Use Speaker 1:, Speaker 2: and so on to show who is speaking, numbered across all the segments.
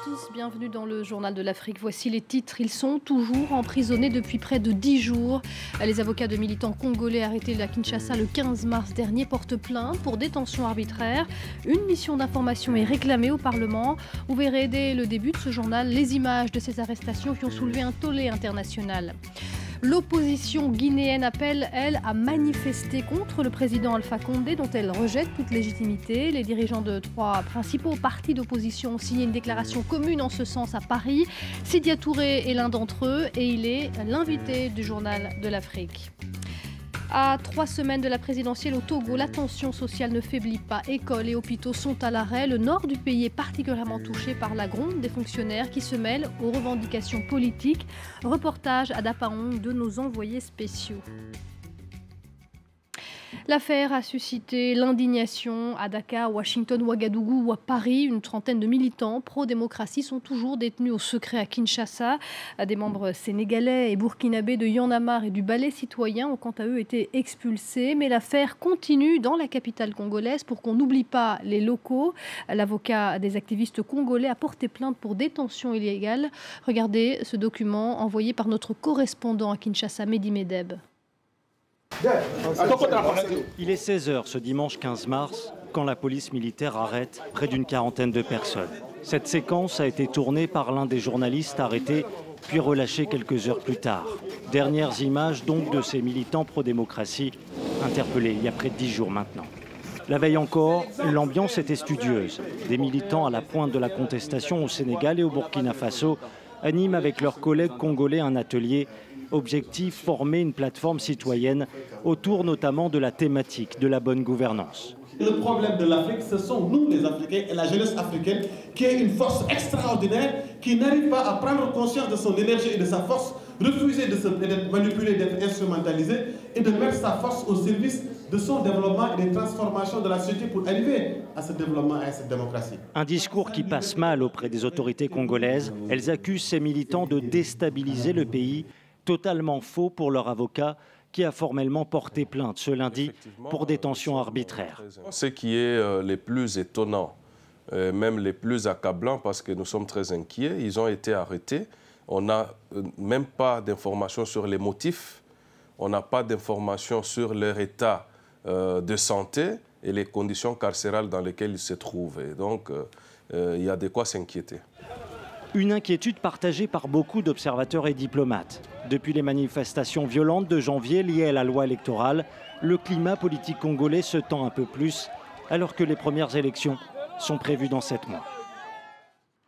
Speaker 1: tous, bienvenue dans le Journal de l'Afrique. Voici les titres. Ils sont toujours emprisonnés depuis près de 10 jours. Les avocats de militants congolais arrêtés à Kinshasa le 15 mars dernier portent plainte pour détention arbitraire. Une mission d'information est réclamée au Parlement. Vous verrez dès le début de ce journal les images de ces arrestations qui ont soulevé un tollé international. L'opposition guinéenne appelle, elle, à manifester contre le président Alpha Condé, dont elle rejette toute légitimité. Les dirigeants de 3 principaux partis d'opposition ont signé une déclaration commune en ce sens à Paris. Sidia Touré est l'un d'entre eux et il est l'invité du Journal de l'Afrique. À 3 semaines de la présidentielle au Togo, la tension sociale ne faiblit pas. Écoles et hôpitaux sont à l'arrêt. Le nord du pays est particulièrement touché par la gronde des fonctionnaires qui se mêlent aux revendications politiques. Reportage à Dapaong de nos envoyés spéciaux. L'affaire a suscité l'indignation à Dakar, Washington, Ouagadougou ou à Paris. Une trentaine de militants pro-démocratie sont toujours détenus au secret à Kinshasa. Des membres sénégalais et burkinabés de Y'en a marre et du Balai citoyen ont quant à eux été expulsés. Mais l'affaire continue dans la capitale congolaise pour qu'on n'oublie pas les locaux. L'avocat des activistes congolais a porté plainte pour détention illégale. Regardez ce document envoyé par notre correspondant à Kinshasa, Mehdi Medeb.
Speaker 2: Il est 16 h ce dimanche 15 mars quand la police militaire arrête près d'une quarantaine de personnes. Cette séquence a été tournée par l'un des journalistes arrêtés puis relâché quelques heures plus tard. Dernières images donc de ces militants pro-démocratie interpellés il y a près de 10 jours maintenant. La veille encore, l'ambiance était studieuse. Des militants à la pointe de la contestation au Sénégal et au Burkina Faso animent avec leurs collègues congolais un atelier. Objectif, former une plateforme citoyenne autour notamment de la thématique de la bonne gouvernance.
Speaker 3: Le problème de l'Afrique, ce sont nous les Africains et la jeunesse africaine qui est une force extraordinaire qui n'arrive pas à prendre conscience de son énergie et de sa force, refuser d'être manipulé, d'être instrumentalisé et de mettre sa force au service de son développement et des transformations de la société pour arriver à ce développement et à cette démocratie.
Speaker 2: Un discours qui passe mal auprès des autorités congolaises. Elles accusent ces militants de déstabiliser le pays. Totalement faux pour leur avocat qui a formellement porté plainte ce lundi pour détention arbitraire.
Speaker 4: Ce qui est les plus étonnant, même les plus accablants parce que nous sommes très inquiets, ils ont été arrêtés. On n'a même pas d'informations sur les motifs, on n'a pas d'informations sur leur état de santé et les conditions carcérales dans lesquelles ils se trouvent. Et donc, il y a de quoi s'inquiéter.
Speaker 2: Une inquiétude partagée par beaucoup d'observateurs et diplomates. Depuis les manifestations violentes de janvier liées à la loi électorale, le climat politique congolais se tend un peu plus, alors que les premières élections sont prévues dans 7 mois.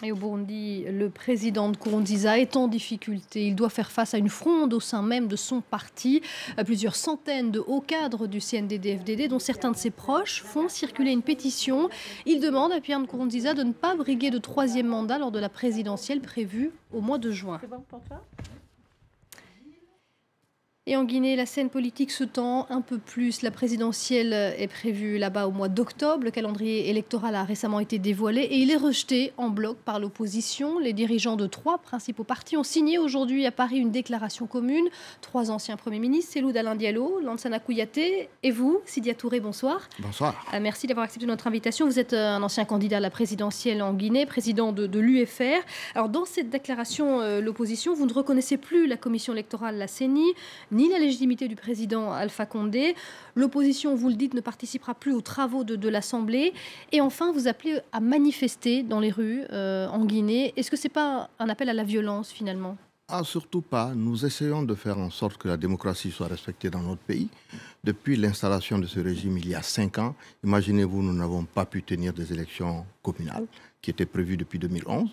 Speaker 1: Et au Burundi, le président Nkurunziza est en difficulté. Il doit faire face à une fronde au sein même de son parti. Plusieurs centaines de hauts cadres du CNDD-FDD, dont certains de ses proches, font circuler une pétition. Il demande à Pierre Nkurunziza de ne pas briguer de 3e mandat lors de la présidentielle prévue au mois de juin. Et en Guinée, la scène politique se tend un peu plus. La présidentielle est prévue là-bas au mois d'octobre. Le calendrier électoral a récemment été dévoilé et il est rejeté en bloc par l'opposition. Les dirigeants de 3 principaux partis ont signé aujourd'hui à Paris une déclaration commune. 3 anciens premiers ministres, Cellou Dalein Diallo, Lansana Kouyaté et vous, Sidia Touré, bonsoir.
Speaker 5: Bonsoir.
Speaker 1: Merci d'avoir accepté notre invitation. Vous êtes un ancien candidat à la présidentielle en Guinée, président de l'UFR. Alors dans cette déclaration, l'opposition, vous ne reconnaissez plus la commission électorale, la CENI, ni la légitimité du président Alpha Condé. L'opposition, vous le dites, ne participera plus aux travaux de l'Assemblée. Et enfin, vous appelez à manifester dans les rues en Guinée. Est-ce que ce n'est pas un appel à la violence, finalement ?
Speaker 5: Ah, surtout pas. Nous essayons de faire en sorte que la démocratie soit respectée dans notre pays. Depuis l'installation de ce régime il y a 5 ans, imaginez-vous, nous n'avons pas pu tenir des élections communales qui étaient prévues depuis 2011.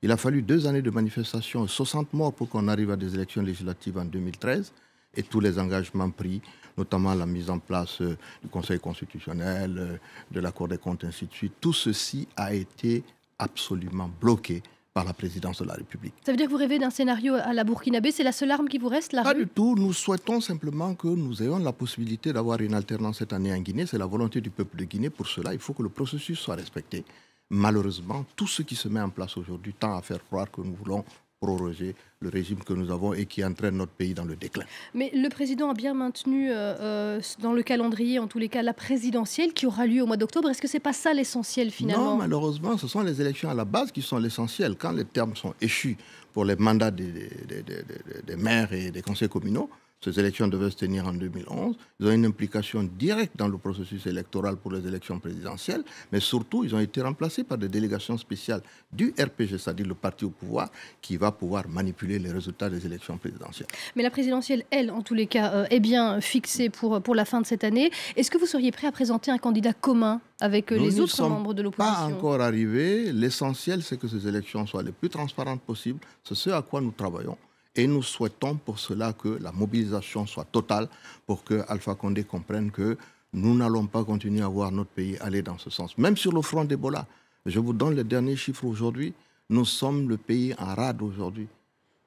Speaker 5: Il a fallu 2 années de manifestations, 60 morts pour qu'on arrive à des élections législatives en 2013. Et tous les engagements pris, notamment la mise en place du Conseil constitutionnel, de la Cour des comptes, ainsi de suite, tout ceci a été absolument bloqué par la présidence de la République.
Speaker 1: Ça veut dire que vous rêvez d'un scénario à la burkinabé? C'est la seule arme qui vous reste, la rue?
Speaker 5: Pas du tout. Nous souhaitons simplement que nous ayons la possibilité d'avoir une alternance cette année en Guinée. C'est la volonté du peuple de Guinée. Pour cela, il faut que le processus soit respecté. Malheureusement, tout ce qui se met en place aujourd'hui tend à faire croire que nous voulons proroger le régime que nous avons et qui entraîne notre pays dans le déclin.
Speaker 1: Mais le président a bien maintenu dans le calendrier, en tous les cas, la présidentielle qui aura lieu au mois d'octobre. Est-ce que ce n'est pas ça l'essentiel finalement?
Speaker 5: Non, malheureusement, ce sont les élections à la base qui sont l'essentiel. Quand les termes sont échus pour les mandats des maires et des conseils communaux, ces élections devaient se tenir en 2011. Ils ont une implication directe dans le processus électoral pour les élections présidentielles, mais surtout, ils ont été remplacés par des délégations spéciales du RPG, c'est-à-dire le parti au pouvoir, qui va pouvoir manipuler les résultats des élections présidentielles.
Speaker 1: Mais la présidentielle, elle, en tous les cas, est bien fixée pour la fin de cette année. Est-ce que vous seriez prêt à présenter un candidat commun avec les autres membres de l'opposition?
Speaker 5: Pas encore arrivé. L'essentiel, c'est que ces élections soient les plus transparentes possibles. C'est ce à quoi nous travaillons. Et nous souhaitons pour cela que la mobilisation soit totale pour que Alpha Condé comprenne que nous n'allons pas continuer à voir notre pays aller dans ce sens. Même sur le front d'Ebola, je vous donne les derniers chiffres aujourd'hui. Nous sommes le pays en rade aujourd'hui.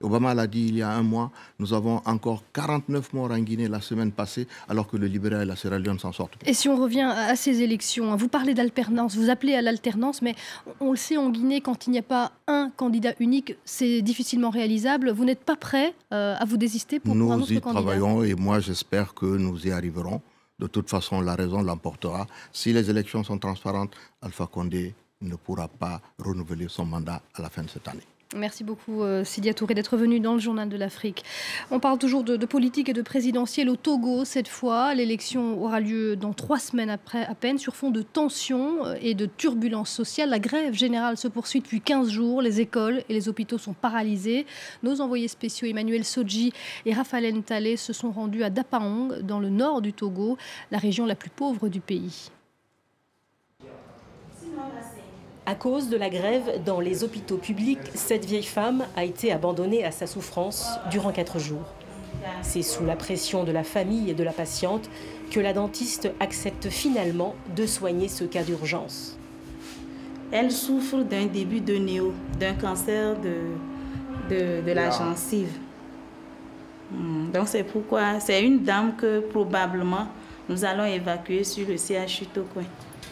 Speaker 5: Obama l'a dit il y a un mois, nous avons encore 49 morts en Guinée la semaine passée, alors que le Libéria et la Sierra Leone s'en sortent.
Speaker 1: Et si on revient à ces élections, vous parlez d'alternance, vous appelez à l'alternance, mais on le sait en Guinée, quand il n'y a pas un candidat unique, c'est difficilement réalisable. Vous n'êtes pas prêt à vous désister pour un autre candidat? Nous y
Speaker 5: travaillons et moi j'espère que nous y arriverons. De toute façon, la raison l'emportera. Si les élections sont transparentes, Alpha Condé ne pourra pas renouveler son mandat à la fin de cette année.
Speaker 1: Merci beaucoup Sidia Touré d'être venu dans le Journal de l'Afrique. On parle toujours de politique et de présidentielle au Togo cette fois. L'élection aura lieu dans 3 semaines après à peine sur fond de tensions et de turbulences sociales. La grève générale se poursuit depuis 15 jours. Les écoles et les hôpitaux sont paralysés. Nos envoyés spéciaux Emmanuel Sodji et Raphaël Ntale se sont rendus à Dapaong dans le nord du Togo, la région la plus pauvre du pays.
Speaker 6: À cause de la grève dans les hôpitaux publics, cette vieille femme a été abandonnée à sa souffrance durant 4 jours. C'est sous la pression de la famille et de la patiente que la dentiste accepte finalement de soigner ce cas d'urgence.
Speaker 7: Elle souffre d'un début de néo, d'un cancer de la gencive. Donc c'est pourquoi c'est une dame que probablement nous allons évacuer sur le CHU Tokoin.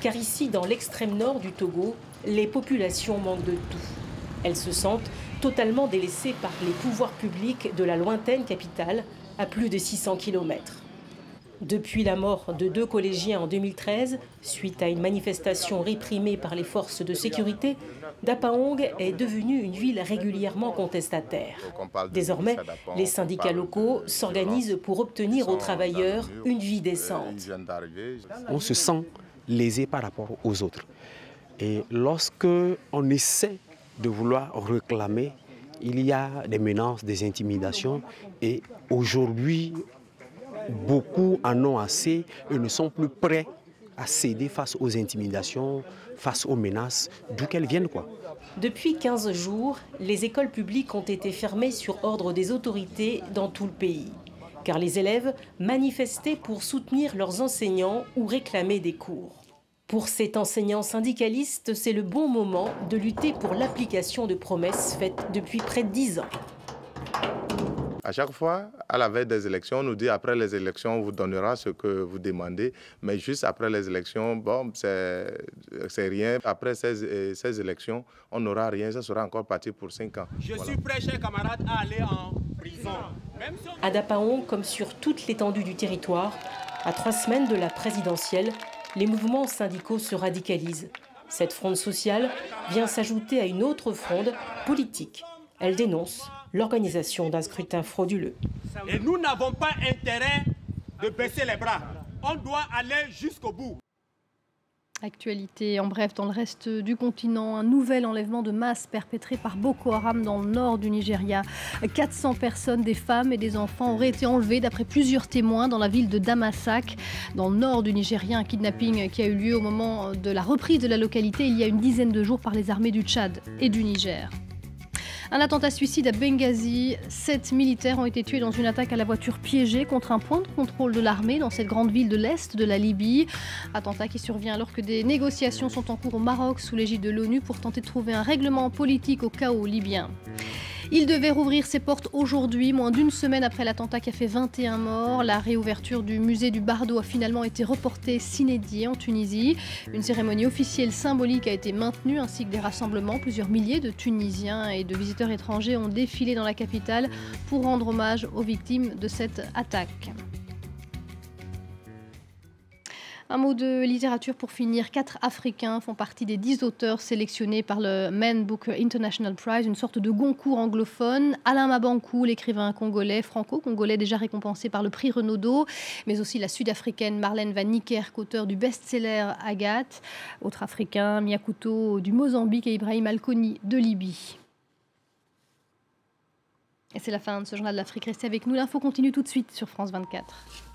Speaker 6: Car ici, dans l'extrême nord du Togo, les populations manquent de tout. Elles se sentent totalement délaissées par les pouvoirs publics de la lointaine capitale, à plus de 600 km. Depuis la mort de 2 collégiens en 2013, suite à une manifestation réprimée par les forces de sécurité, Dapaong est devenue une ville régulièrement contestataire. Désormais, les syndicats locaux s'organisent pour obtenir aux travailleurs une vie décente.
Speaker 8: On se sent lésé par rapport aux autres. Et lorsque on essaie de vouloir réclamer, il y a des menaces, des intimidations. Et aujourd'hui, beaucoup en ont assez et ne sont plus prêts à céder face aux intimidations, face aux menaces, d'où qu'elles viennent, quoi.
Speaker 6: Depuis 15 jours, les écoles publiques ont été fermées sur ordre des autorités dans tout le pays. Car les élèves manifestaient pour soutenir leurs enseignants ou réclamer des cours. Pour cet enseignant syndicaliste, c'est le bon moment de lutter pour l'application de promesses faites depuis près de 10 ans.
Speaker 9: À chaque fois, à la veille des élections, on nous dit après les élections, on vous donnera ce que vous demandez. Mais juste après les élections, bon, c'est rien. Après ces élections, on n'aura rien. Ça sera encore parti pour 5 ans.
Speaker 10: Je suis prêt, chers camarades, à aller en prison.
Speaker 6: À Dapaong, comme sur toute l'étendue du territoire, à 3 semaines de la présidentielle, les mouvements syndicaux se radicalisent. Cette fronde sociale vient s'ajouter à une autre fronde politique. Elle dénonce l'organisation d'un scrutin frauduleux.
Speaker 10: Et nous n'avons pas intérêt de baisser les bras. On doit aller jusqu'au bout.
Speaker 1: Actualité, en bref, dans le reste du continent, un nouvel enlèvement de masse perpétré par Boko Haram dans le nord du Nigeria. 400 personnes, des femmes et des enfants, auraient été enlevées d'après plusieurs témoins dans la ville de Damasak, dans le nord du Nigeria. Un kidnapping qui a eu lieu au moment de la reprise de la localité il y a une dizaine de jours par les armées du Tchad et du Niger. Un attentat suicide à Benghazi. 7 militaires ont été tués dans une attaque à la voiture piégée contre un point de contrôle de l'armée dans cette grande ville de l'Est de la Libye. Attentat qui survient alors que des négociations sont en cours au Maroc sous l'égide de l'ONU pour tenter de trouver un règlement politique au chaos libyen. Il devait rouvrir ses portes aujourd'hui, moins d'une semaine après l'attentat qui a fait 21 morts. La réouverture du musée du Bardo a finalement été reportée sine die en Tunisie. Une cérémonie officielle symbolique a été maintenue ainsi que des rassemblements. Plusieurs milliers de Tunisiens et de visiteurs étrangers ont défilé dans la capitale pour rendre hommage aux victimes de cette attaque. Un mot de littérature pour finir. 4 Africains font partie des 10 auteurs sélectionnés par le Man Booker International Prize, une sorte de Goncourt anglophone. Alain Mabankou, l'écrivain congolais, franco-congolais déjà récompensé par le prix Renaudot, mais aussi la sud-africaine Marlène Van Niekerk, auteur du best-seller Agathe. Autre africain, Miakuto du Mozambique et Ibrahim Alkoni de Libye. Et c'est la fin de ce journal de l'Afrique. Restez avec nous, l'info continue tout de suite sur France 24.